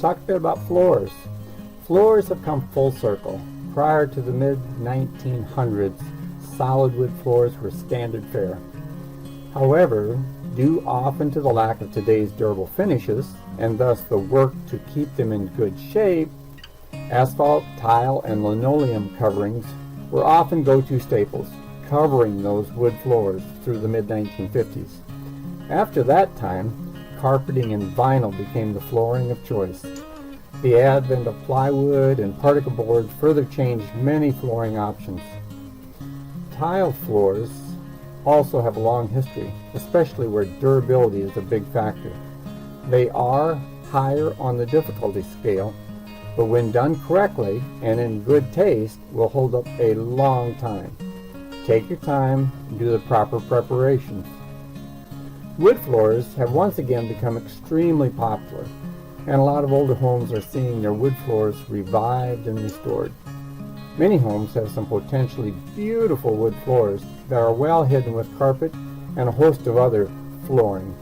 talk a bit about floors. Floors have come full circle. Prior to the mid-1900s, solid wood floors were standard fare. However, due often to the lack of today's durable finishes, and thus the work to keep them in good shape, asphalt, tile, and linoleum coverings were often go-to staples, covering those wood floors through the mid-1950s. After that time, carpeting and vinyl became the flooring of choice. The advent of plywood and particle boards further changed many flooring options. Tile floors also have a long history, especially where durability is a big factor. They are higher on the difficulty scale, but when done correctly and in good taste, will hold up a long time. Take your time and do the proper preparations. Wood floors have once again become extremely popular, and a lot of older homes are seeing their wood floors revived and restored. Many homes have some potentially beautiful wood floors that are well hidden with carpet and a host of other flooring.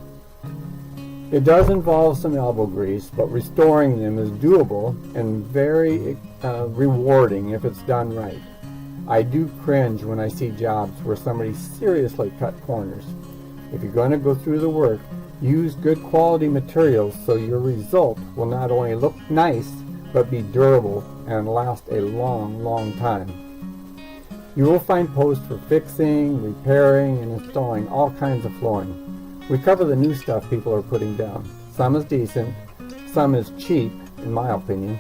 It does involve some elbow grease, but restoring them is doable and very rewarding if it's done right. I do cringe when I see jobs where somebody seriously cut corners. If you're going to go through the work, use good quality materials so your result will not only look nice, but be durable and last a long, long time. You will find posts for fixing, repairing, and installing all kinds of flooring. We cover the new stuff people are putting down. Some is decent, some is cheap, in my opinion.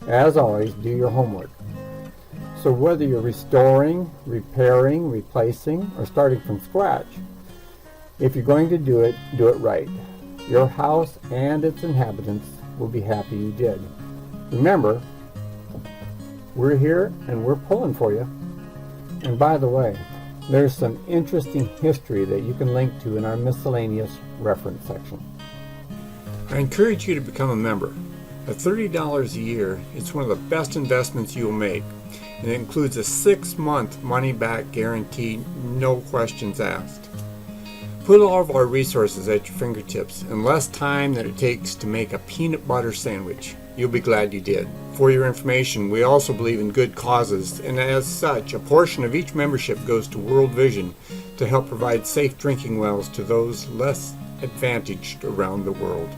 As always, do your homework. So whether you're restoring, repairing, replacing, or starting from scratch, if you're going to do it right. Your house and its inhabitants will be happy you did. Remember, we're here and we're pulling for you. And by the way, there's some interesting history that you can link to in our miscellaneous reference section. I encourage you to become a member. At $30 a year, it's one of the best investments you'll make, and it includes a 6-month money-back guarantee, no questions asked. Put all of our resources at your fingertips in less time than it takes to make a peanut butter sandwich. You'll be glad you did. For your information, we also believe in good causes, and as such, a portion of each membership goes to World Vision to help provide safe drinking wells to those less advantaged around the world.